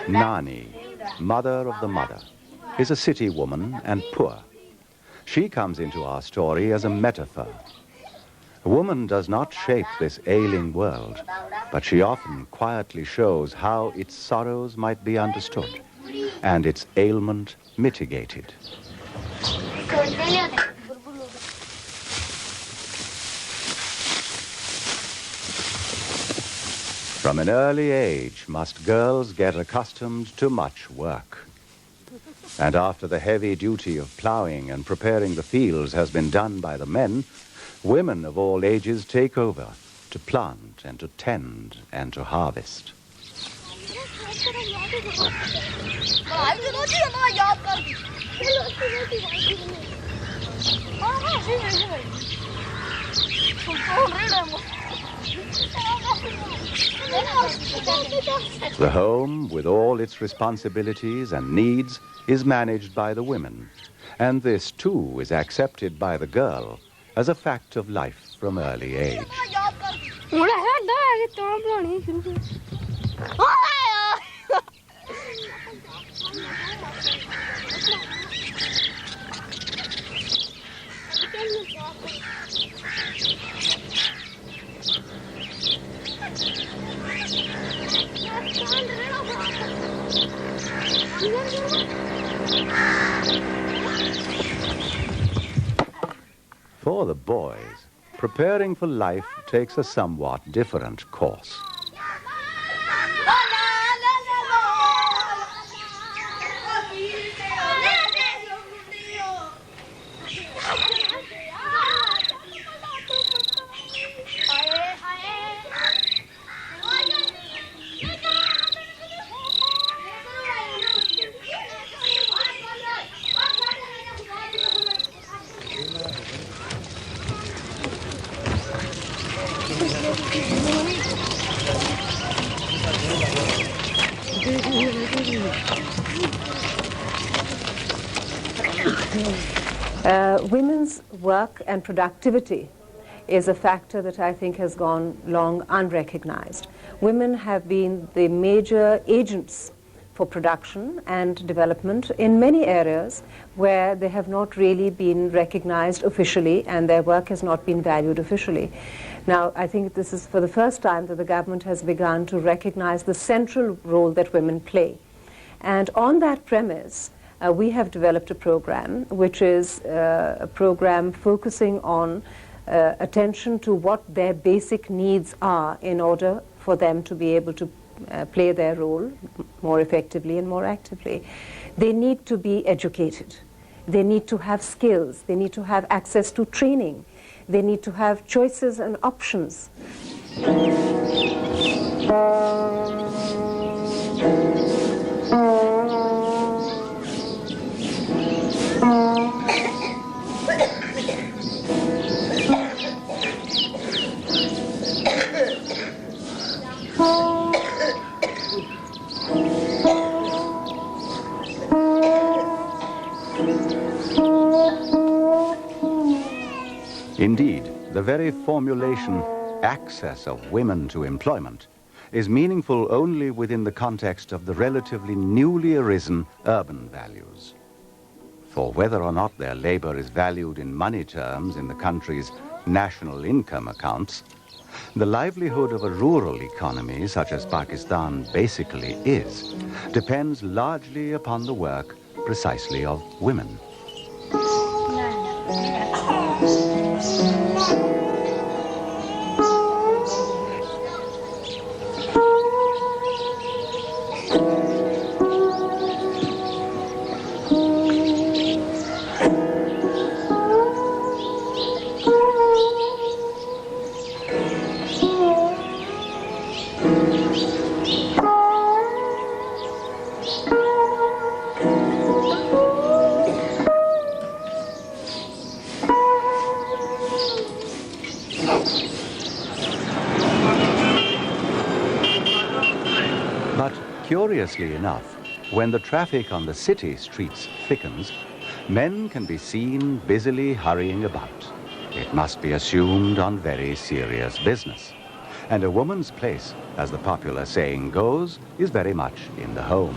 Nani, mother of the mother, is a city woman and poor. She comes into our story as a metaphor. A woman does not shape this ailing world, but she often quietly shows how its sorrows might be understood and its ailment mitigated. From an early age must girls get accustomed to much work. And after the heavy duty of ploughing and preparing the fields has been done by the men, women of all ages take over to plant and to tend and to harvest. The home, with all its responsibilities and needs, is managed by the women, and this too is accepted by the girl as a fact of life from early age. For the boys, preparing for life takes a somewhat different course. Women's work and productivity is a factor that I think has gone long unrecognized. Women have been the major agents for production and development in many areas where they have not really been recognized officially and their work has not been valued officially. Now, I think this is for the first time that the government has begun to recognize the central role that women play. And on that premise, we have developed a program which is a program focusing on attention to what their basic needs are in order for them to be able to play their role more effectively and more actively. They need to be educated. They need to have skills. They need to have access to training. They need to have choices and options. Indeed, the very formulation, access of women to employment, is meaningful only within the context of the relatively newly arisen urban values. For whether or not their labor is valued in money terms in the country's national income accounts, the livelihood of a rural economy, such as Pakistan basically is, depends largely upon the work precisely of women. curiously enough, when the traffic on the city streets thickens, men can be seen busily hurrying about. It must be assumed on very serious business. And a woman's place, as the popular saying goes, is very much in the home.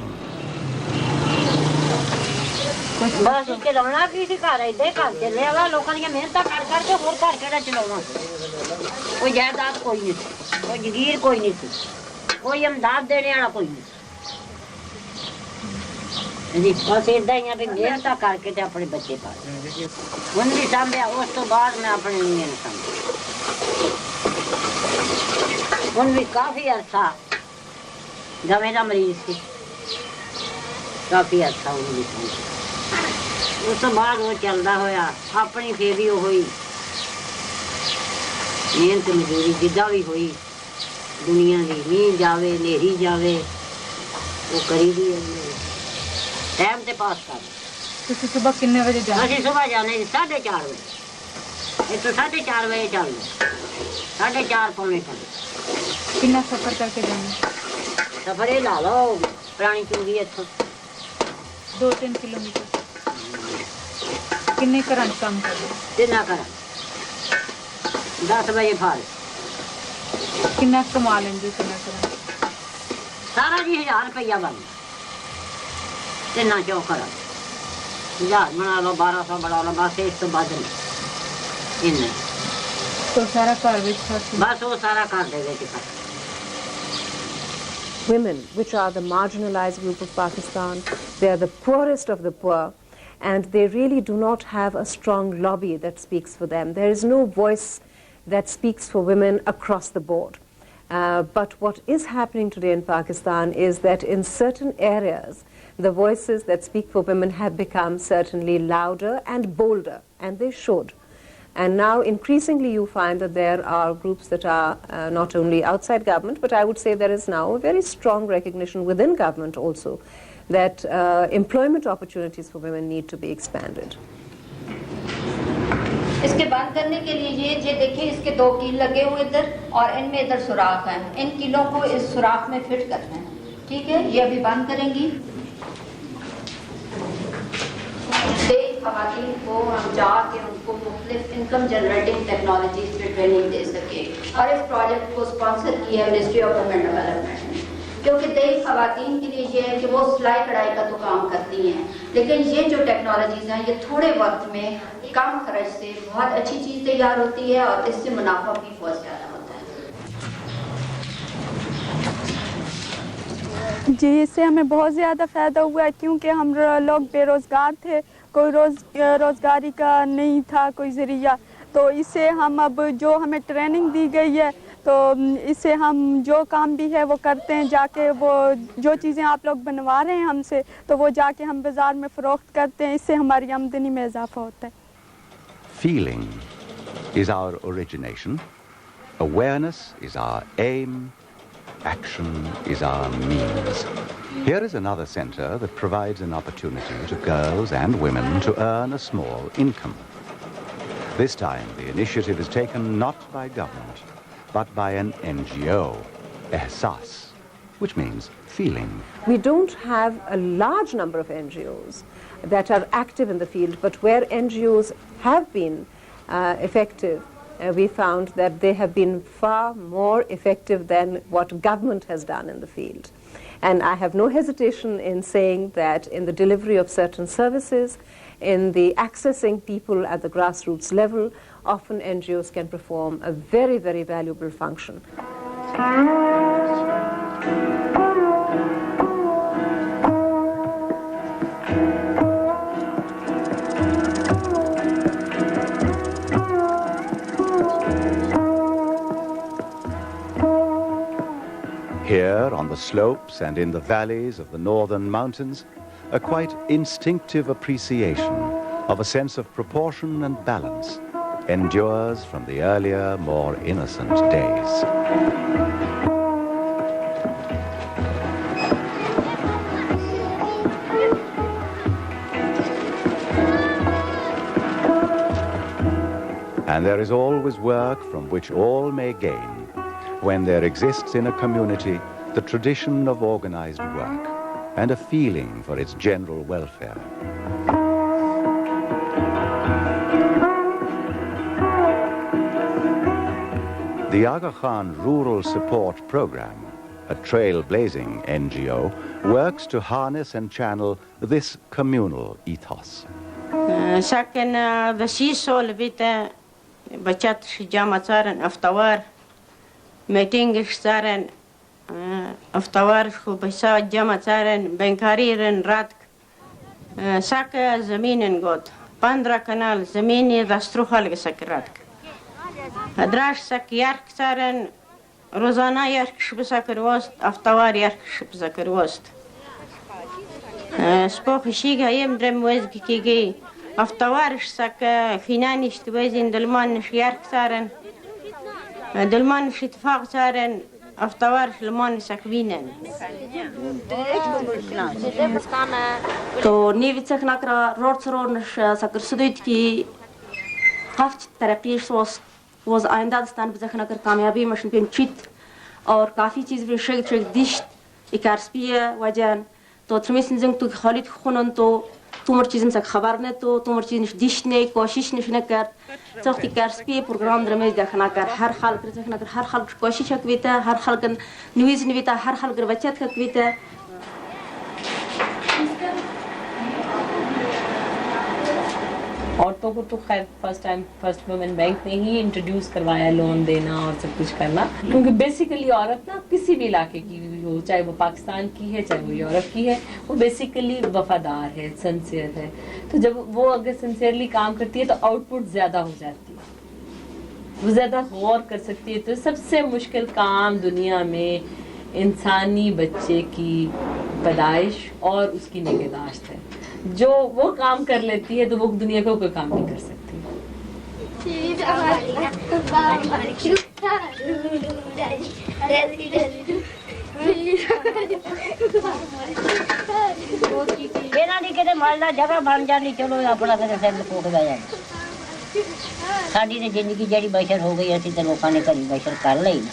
बस चलाना की सी घर इधर घर चले वाला लोगों ने मेहनत कर करके और घर केड़ा चलाना कोई जायदाद कोई नहीं कोई जगीर कोई नहीं कोई इमदाद देने वाला कोई नहीं जी बस इधर ही पे मेहनत करके ते अपने बच्चे पाल उन भी संभया उस तो बाद मैं अपने लिए न संभया उन भी काफी अरसा गमे का मरीज थी काफी अरसा उन भी उस तो बाद वो चलता होया अपनी फिर भी हुई मेहनत मजदूरी जिदा भी हुई दुनिया की नींद जावे नेरी जावे वो करी दी टाइम से पास कर सुबह कितने बजे जाना असि सुबह जाने 4:30 बजे ये तो 4:30 बजे चल 4:30 पौने तक कितना सफर करके जाना सफर ये ला लो पुरानी चूड़ी इत्थों 2-3 किलोमीटर किन्ने घरां काम करदे किन्ना करा 10 बजे फाल किन्ना कमा लेंदे किन्ना करा सारा जी 1000 रुपया बन किन्ना क्यों करा 1000 बना लो 1200 बना लो बस इस तो बाद नहीं इन्ना तो सारा घर विच खर्च बस वो सारा कर दे विच खर्च Women, which are the marginalized group of Pakistan, they are the poorest of the poor, and they really do not have a strong lobby that speaks for them. There is no voice that speaks for women across the board. But what is happening today in Pakistan is that in certain areas, the voices that speak for women have become certainly louder and bolder, and they should. And now increasingly you find that there are groups that are not only outside government, but I would say there is now a very strong recognition within government also that employment opportunities for women need to be expanded. इसके बंद करने के लिए ये देखिए इसके 2 कील लगे हुए इधर और इनमें इधर सुराख हैं इन कीलों को इस सुराख में फिट करना है ठीक है ये अभी बंद करेंगी ख़वातीन को हम जाके उनको मुख्तलिफ इनकम जनरेटिंग टेक्नोलॉजीज पे ट्रेनिंग दे सके और इस प्रोजेक्ट को स्पॉन्सर किया है मिनिस्ट्री ऑफ वुमेन डेवलपमेंट ने क्योंकि देश ख़वातीन के लिए ये है कि वो सिलाई कढ़ाई का तो काम करती हैं लेकिन ये जो टेक्नोलॉजीज़ हैं ये थोड़े वक्त में कम खर्च से बहुत अच्छी चीज़ तैयार होती है और इससे मुनाफा भी बहुत ज़्यादा होता है जी इससे हमें बहुत ज़्यादा फ़ायदा हुआ है क्योंकि हम लोग बेरोज़गार थे कोई रोज़गारी का नहीं था कोई ज़रिया तो इससे हम अब जो हमें ट्रेनिंग दी गई है तो इससे हम जो काम भी है वो करते हैं जाके वो जो चीज़ें आप लोग बनवा रहे हैं हमसे तो वो जाके हम बाज़ार में फ़रोख्त करते हैं इससे हमारी आमदनी में इजाफा होता है Feeling is our origination, awareness is our aim, action is our means. Here is another centre that provides an opportunity to girls and women to earn a small income. This time the initiative is taken not by government, but by an NGO, Ehsas, which means feeling. We don't have a large number of NGOs that are active in the field, but where NGOs have been effective, we found that they have been far more effective than what government has done in the field. And I have no hesitation in saying that in the delivery of certain services, in the accessing people at the grassroots level, often NGOs can perform a very, very valuable function. Here, on the slopes and in the valleys of the northern mountains, a quite instinctive appreciation of a sense of proportion and balance endures from the earlier, more innocent days. And there is always work from which all may gain when there exists in a community the tradition of organized work and a feeling for its general welfare. The Aga Khan Rural Support Program, a trailblazing NGO, works to harness and channel this communal ethos. ساكن بسيسو لبيتا بچات جامعة صارن افتوار ميتينج صارن افتوار خو بسا جامعة صارن بنكاريرن راتك ساك زمينن گوت 15 كنال زميني دسترو خالق ساك راتك دراش ساك يارك صارن روزانا ياركش بساكر وسط افتوار ياركش بساكر وسط سپوخ شیگا یم درم وزگی کیگی افتوارش ساک فینانیش توزین دلمانش یارک سارن دلمانش اتفاق سارن افتوارش لمان ساک وینن تو نیوی چک نکرا روز رونش ساکر سدویت کی هفت ترقیش was آینده دستان بزخ نکر کامیابی مشن پیم چیت اور کافی چیز بھی شگ شگ دیشت اکارسپیه وجن तो थ्रमिसन जंग तो खालिद खुनन तो तुमर चीज़न से खबर ने तो तुमर चीज़ डिश ने कोशिश ने कर चौथी कार्सपी प्रोग्राम द्रमे देखना कर हर हाल कर देखना कर हर हाल कोशिश करवीता हर हाल कर न्यूज़ निवीता हर हाल कर बचत करवीता औरतों को तो खैर फर्स्ट वुमेन बैंक ने ही इंट्रोड्यूस करवाया लोन देना और सब कुछ करना क्योंकि बेसिकली औरत ना किसी भी इलाके की हो चाहे वो पाकिस्तान की है चाहे वो यूरोप की है वो बेसिकली वफादार है सिंसियर है तो जब वो अगर सिंसियरली काम करती है तो आउटपुट ज्यादा हो जाती है वो ज्यादा गौर कर सकती है तो सबसे मुश्किल काम दुनिया में इंसानी बच्चे की पैदाइश और उसकी निगहदाश्त है जो वो काम कर लेती है तो वो दुनिया का कोई काम नहीं कर सकती ਇਹਨਾਂ ਦੀ ਕਿਤੇ ਮੰਨ ਲਾ ਜਗ੍ਹਾ ਬਣ ਜਾਂਦੀ ਚਲੋ ਆਪਣਾ ਕਿਤੇ ਸਿਰ ਲੁਕੋਕਦਾ ਜਾਂਦਾ ਸਾਡੀ ਤੇ ਜ਼ਿੰਦਗੀ ਜਿਹੜੀ ਬਸ਼ਰ ਹੋ ਗਈ ਅਸੀਂ ਤੇ ਲੋਕਾਂ ਨੇ ਘਰੀ ਬਸ਼ਰ ਕਰ ਲਈ ਨਾ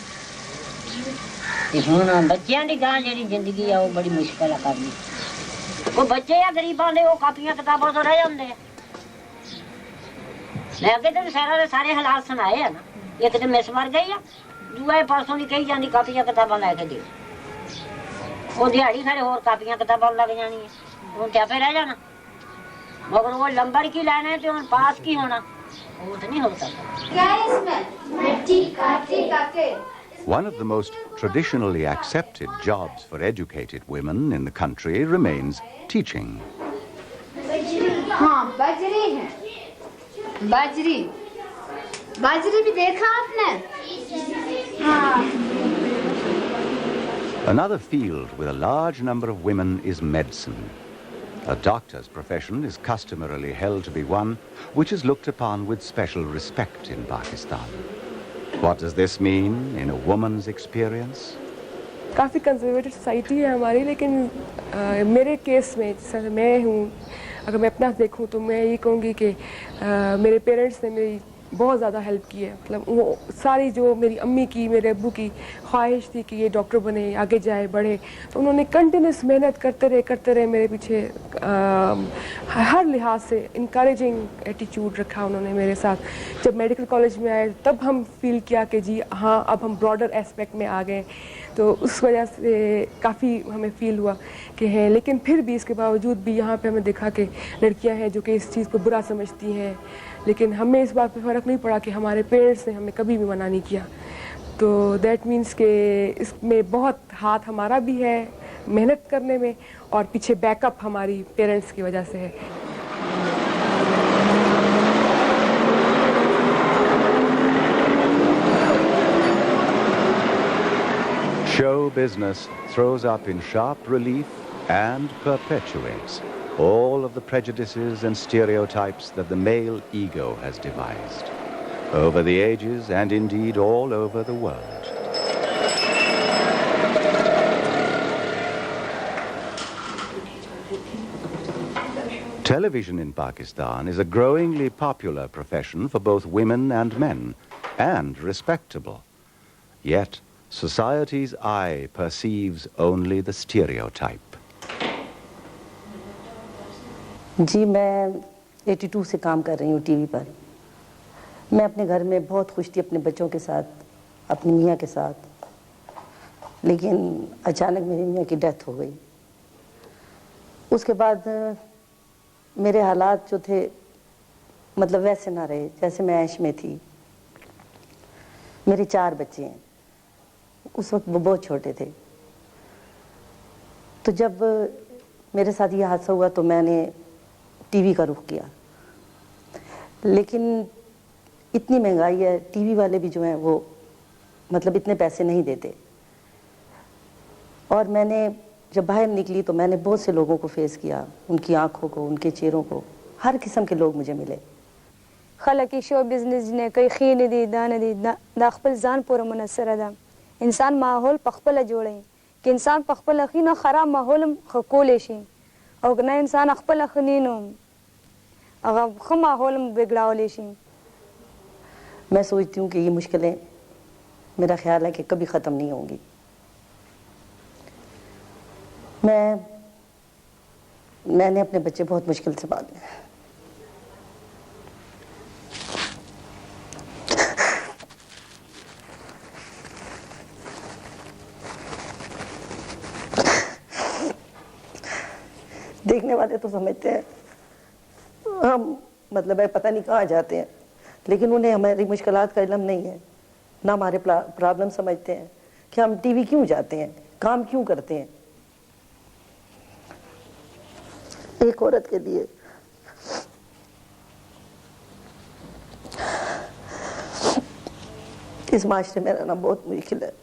ਤੇ ਹੁਣ ਬੱਚਿਆਂ ਦੀ ਗਾਂ ਜਿਹੜੀ ਜ਼ਿੰਦਗੀ ਆ ਉਹ ਬੜੀ ਮੁਸ਼ਕਲ ਆ ਕਰਨੀ ਉਹ ਬੱਚੇ ਆ ਗਰੀਬਾਂ ਦੇ ਉਹ ਕਾਪੀਆਂ ਕਿਤਾਬਾਂ ਤੋਂ ਰਹਿ ਜਾਂਦੇ ਆ ਮੈਂ ਅੱਗੇ ਤੇ ਸਾਰੇ ਹਾਲਾਤ ਸੁਣਾਏ ਆ ਨਾ ਇੱਕ ਤੇ ਮਿਸ ਮਰ ਗਈ ਆ ਦੂਆ ਪਾਸੋਂ ਦੀ ਕਹੀ ਜਾਂਦੀ ਕਾਪੀਆਂ ਕਿਤਾਬਾਂ ਲੈ ਕੇ ਦੇ ਉਹ ਦਿਹਾੜੀ ਸਾਰੇ ਹੋਰ ਕਾਪੀਆਂ ਕਿਤਾਬਾਂ ਲੱਗ ਜਾਣੀਆਂ ਹੁਣ ਕਿਆ ਰਹਿ ਜਾਣਾ ਮਗਰ ਉਹ ਲੰਬਰ ਕੀ ਲੈਣਾ ਤੇ ਹੁਣ ਪਾਸ ਕੀ ਹੋਣਾ ਉਹ ਤਾਂ ਨਹੀਂ ਹੋ ਸਕਦਾ One of the most traditionally accepted jobs for educated women in the country remains teaching. हाँ बाजरी है बाजरी बाजरी भी देखा आपने हाँ Another field with a large number of women is medicine. A doctor's profession is customarily held to be one which is looked upon with special respect in Pakistan. What does this mean in a woman's experience? काफ़ी conservative society है हमारी लेकिन मेरे case में जैसे मैं हूँ अगर मैं अपना देखूँ तो मैं ये कहूँगी कि मेरे पेरेंट्स ने मेरी बहुत ज़्यादा हेल्प की है मतलब वो सारी जो मेरी अम्मी की मेरे अब्बू की ख्वाहिश थी कि ये डॉक्टर बने आगे जाए बढ़े तो उन्होंने कंटिन्यूस मेहनत करते रहे मेरे पीछे हर लिहाज से इनकरेजिंग एटीट्यूड रखा उन्होंने मेरे साथ जब मेडिकल कॉलेज में आए तब हम फील किया कि जी हाँ अब हम ब्रॉडर एस्पेक्ट में आ गए तो उस वजह से काफ़ी हमें फील हुआ कि हैं लेकिन फिर भी इसके बावजूद भी यहाँ पे हमें देखा कि लड़कियाँ हैं जो कि इस चीज़ को बुरा समझती हैं लेकिन हमें इस बात पे फ़र्क नहीं पड़ा कि हमारे पेरेंट्स ने हमें कभी भी मना नहीं किया तो दैट मीन्स कि इसमें बहुत हाथ हमारा भी है मेहनत करने में और पीछे बैकअप हमारी पेरेंट्स की वजह से है Show business throws up in sharp relief and perpetuates all of the prejudices and stereotypes that the male ego has devised over the ages and indeed all over the world. Television in Pakistan is a growingly popular profession for both women and men, and respectable. Yet, Society's eye perceives only the stereotype. जी मैं 82 से काम कर रही हूँ TV पर। मैं अपने घर में बहुत खुश थी अपने बच्चों के साथ, अपनी मियाँ के साथ, लेकिन अचानक मेरी मियाँ की डेथ हो गई। उसके बाद मेरे हालात जो थे मतलब वैसे ना रहे जैसे मैं ऐश में थी। मेरे 4 बच्चे हैं, उस वक्त वो बहुत छोटे थे। तो जब मेरे साथ ये हादसा हुआ तो मैंने टीवी का रुख किया, लेकिन इतनी महंगाई है, टीवी वाले भी जो हैं वो मतलब इतने पैसे नहीं देते। और मैंने जब बाहर निकली तो मैंने बहुत से लोगों को फेस किया, उनकी आंखों को, उनके चेहरों को, हर किस्म के लोग मुझे मिले। खलक शो बिजनेस ने कई खीन दी दान दी दाखपल जान पूरा मुनसर दा इंसान माहौल पखपल जोड़े कि इंसान पखपल अखी न खराब माहौल खकोले शी और न इंसान अखपल अखनीनो अगर ख माहौल बिगड़ावले शी। मैं सोचती हूँ कि ये मुश्किलें मेरा ख्याल है कि कभी ख़त्म नहीं होंगी। मैंने अपने बच्चे बहुत मुश्किल से पाले हैं। देखने वाले तो समझते हैं हम मतलब है पता नहीं कहाँ जाते हैं, लेकिन उन्हें हमारी मुश्किलात का इल्म नहीं है, ना हमारे प्रॉब्लम समझते हैं कि हम टीवी क्यों जाते हैं, काम क्यों करते हैं। एक औरत के लिए इस माशरे में रहना बहुत मुश्किल है।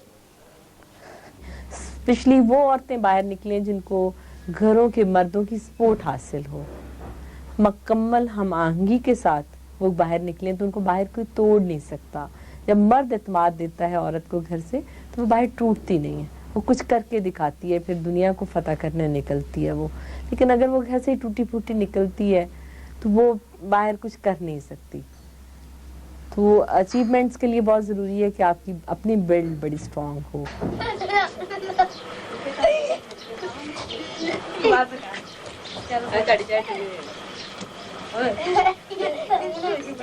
स्पेशली वो औरतें बाहर निकलें जिनको घरों के मर्दों की सपोर्ट हासिल हो, मुकम्मल हम आहंगी के साथ वो बाहर निकलें तो उनको बाहर कोई तोड़ नहीं सकता। जब मर्द एतमाद देता है औरत को घर से तो वो बाहर टूटती नहीं है, वो कुछ करके दिखाती है, फिर दुनिया को फतह करने निकलती है वो। लेकिन अगर वो घर से टूटी फूटी निकलती है तो वो बाहर कुछ कर नहीं सकती। तो अचीवमेंट्स के लिए बहुत ज़रूरी है कि आपकी अपनी बिल्ड बड़ी स्ट्रॉन्ग हो।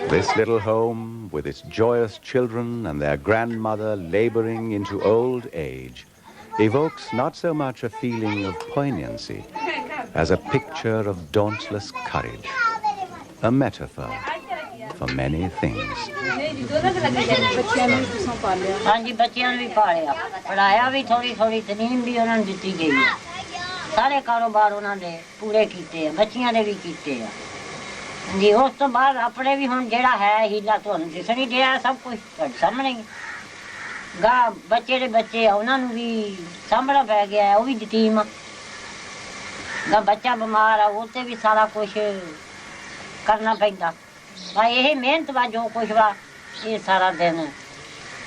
This little home, with its joyous children and their grandmother laboring into old age, evokes not so much a feeling of poignancy as a picture of dauntless courage, a metaphor for many things. हाँ जी, बच्चियां भी पालिया, पढ़ाया भी, थोड़ी तलीम भी उन्होंने दी गई है। सारे कारोबार उन्होंने पूरे कीते हैं, बच्चियां ने भी कीते हैं जी। उस तो बाद अपने भी हुण जेड़ा है हीला तुहानूं दिसणी दिया, सब कुछ तुहाडे सामने ही गा। बच्चे दे बच्चे उन्होंने भी सामना पै गया है, वो भी यतीम गा। बच्चा बीमार है, वो भी सारा कुछ करना पैंदा। भाई यही मेहनत वा जो कुछ वा ये सारा दिन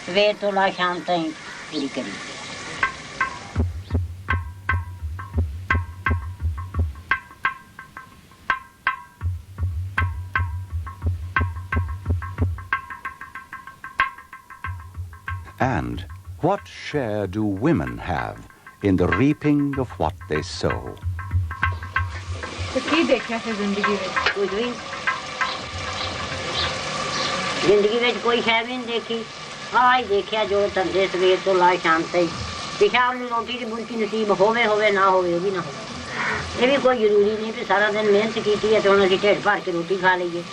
सवेर तो ला शाम ताईं पूरी करी। And what share do women have in the reaping of what they sow? तो की देखा है जिंदगी में? कुछ भी जिंदगी में कोई शय भी नहीं देखी। हाँ देखिया जो धंधे सवेर तो ला शाम तक पिछा रोटी की बुनकी नसीब होवे ना होवे वो भी ना हो। ये भी कोई जरूरी नहीं कि सारा दिन मेहनत की है तो हम ढेर भर के रोटी खा लीजिए।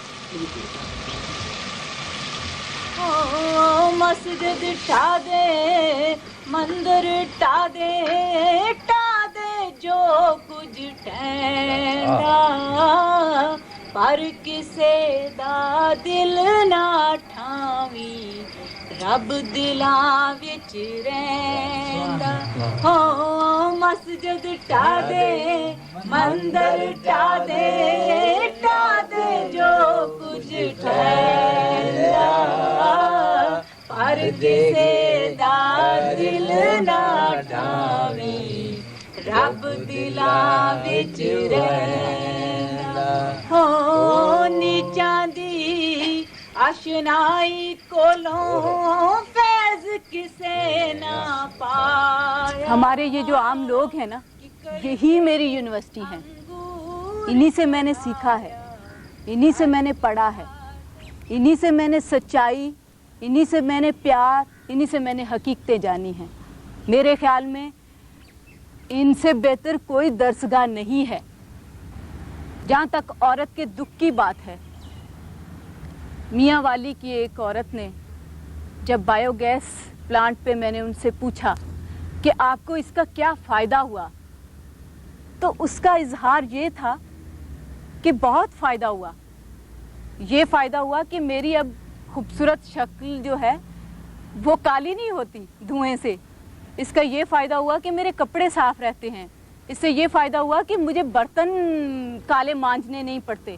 मस्जिद टा दे, मंदिर टा दे जो कुछ ठहरा, पर किसे दा दिल ना ठावी, रब दिलां विच रहिंदा। हो मस्जिद टा दे, मंदिर टा दे जो कुछ ठहरा, पर किसे दा दिल ना ठावी, रब दिलां विच रहिंदा। हो नीचां दी अशनाई कोलों फैज़ किसे ना पाया। हमारे ये जो आम लोग हैं ना, यही मेरी यूनिवर्सिटी है। इन्हीं से मैंने सीखा है, इन्हीं से मैंने पढ़ा है, इन्हीं से मैंने सच्चाई, इन्हीं से मैंने प्यार, इन्हीं से मैंने हकीकतें जानी हैं। मेरे ख्याल में इनसे बेहतर कोई दर्सगाह नहीं है। जहाँ तक औरत के दुख की बात है, मियाँ वाली की एक औरत ने जब बायोगैस प्लांट पे मैंने उनसे पूछा कि आपको इसका क्या फ़ायदा हुआ, तो उसका इजहार ये था कि बहुत फ़ायदा हुआ। ये फ़ायदा हुआ कि मेरी अब खूबसूरत शक्ल जो है वो काली नहीं होती धुएं से। इसका ये फ़ायदा हुआ कि मेरे कपड़े साफ रहते हैं। इससे ये फ़ायदा हुआ कि मुझे बर्तन काले मांजने नहीं पड़ते।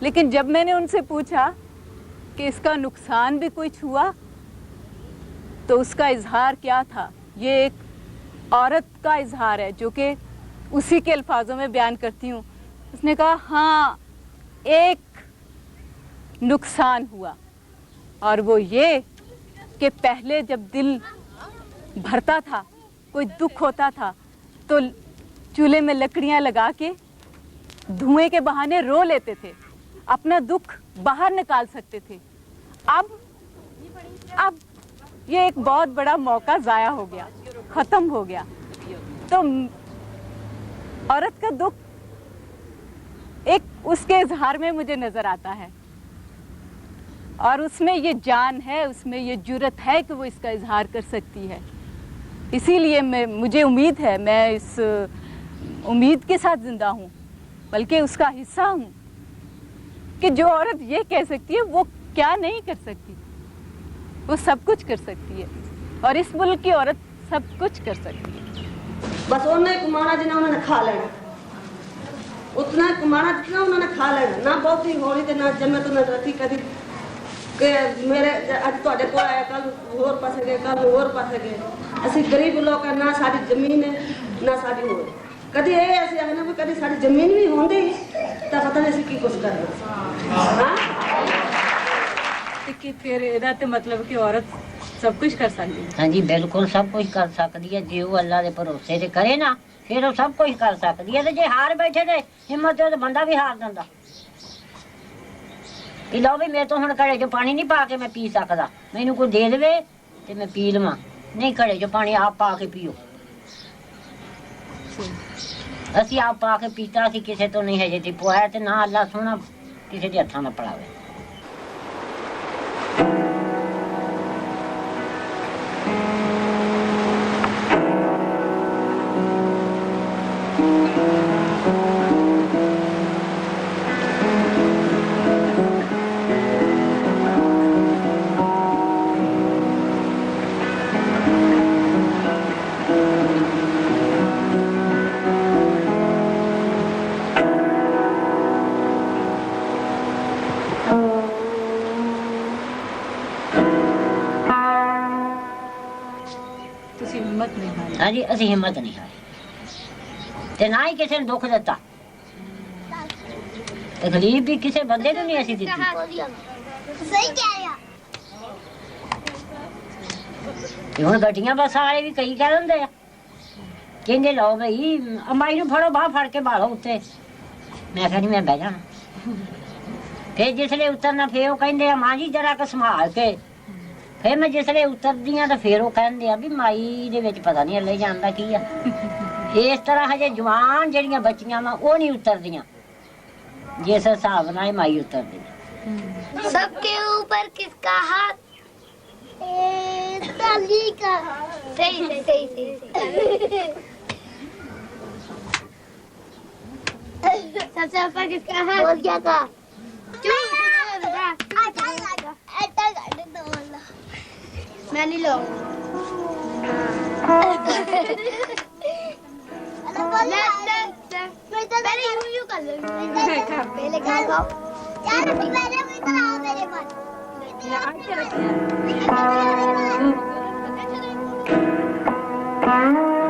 लेकिन जब मैंने उनसे पूछा कि इसका नुकसान भी कुछ हुआ, तो उसका इजहार क्या था? ये एक औरत का इजहार है जो कि उसी के अल्फाजों में बयान करती हूँ। उसने कहा हाँ, एक नुकसान हुआ, और वो ये कि पहले जब दिल भरता था, कोई दुख होता था, तो चूल्हे में लकड़ियाँ लगा के धुएं के बहाने रो लेते थे, अपना दुख बाहर निकाल सकते थे। अब ये एक बहुत बड़ा मौका ज़ाया हो गया, ख़त्म हो गया। तो औरत का दुख एक उसके इजहार में मुझे नज़र आता है, और उसमें ये जान है, उसमें ये जुर्रत है कि वो इसका इजहार कर सकती है। इसीलिए मुझे उम्मीद है, मैं इस उम्मीद के साथ जिंदा हूँ, बल्कि उसका हिस्सा हूँ, कि जो औरत ये कह सकती है वो क्या नहीं कर सकती, वो सब कुछ कर सकती है, और इस मुल्क की औरत सब कुछ कर सकती है। बस उन्हें कुमारा जिन्हें उन्होंने खा लेना, उतना कुमारा जितना उन्होंने खा लेना, ना बहुती होली ते ना जन्नत में रहती कभी कि मेरे अज तुहाडे कोल आया, कल होर पासे गए, कल होर पासे गए। असी गरीब लोग हैं, ना साडी जमीन है ना साडी होर। कभी ये ऐसे है ना, कभी साडी जमीन भी होंदी तो पता नहीं असी की कुछ करना। हाँ कि फिर ਇਹਦਾ ਤੇ ਮਤਲਬ ਕਿ ਔਰਤ सब कुछ कर सकती है। हाँ जी बिल्कुल सब कुछ कर सकती है, जे वो अल्लाह के भरोसे से करे ना, फिर वो सब कुछ कर सकती है। जे हार बैठे थे हिम्मत हो तो बंदा भी हार दिंदा। लो भी मेरे तो हुण घड़े चो पानी नहीं पा के मैं पी सकदा, मैनू कोई दे देवे ते मैं पी लवां, नहीं घड़े चो पानी आप पा के पियो। असी आप पा के पीता, असी किसी तो नहीं हजे ती पुआया, ते ना अल्लाह सोना किसी के हत्थां नाल पड़ावे। हाँ जी असी हिम्मत नहीं हारी, ते ना ही किसी ने दुख दिता, तकलीफ भी किसी बंदे को नहीं ऐसी दी। हुण गड्डियां बस वाले भी कई कह दिंदे कहंदे लो भाई अम्माई नूं फड़ो, बाह फड़ के बालो उत्ते। मैं कहनी मैं बह जाना, फिर जिसले उतरना फिर वो कहंदे मां जी जरा क संभाल के। फिर मैं जिसले उतरदी हाँ तो फिर वो कहते हैं भी माई दे विच पता नहीं अल्ले जानदा की आ। इस तरह हजे जवान जड़ियां बच्चियां वा वो नहीं उतरदियां जिस हिसाब नाल माई उतरदी। सबके ऊपर किसका हाथ? ताली का। सही सही सही सबसे ऊपर किसका हाथ? बोल क्या का? मैं नहीं लूंगा। पहले यूं कर लो। पहले कर लो। यार अभी पहले कोई तो आओ मेरे पास। Yeah.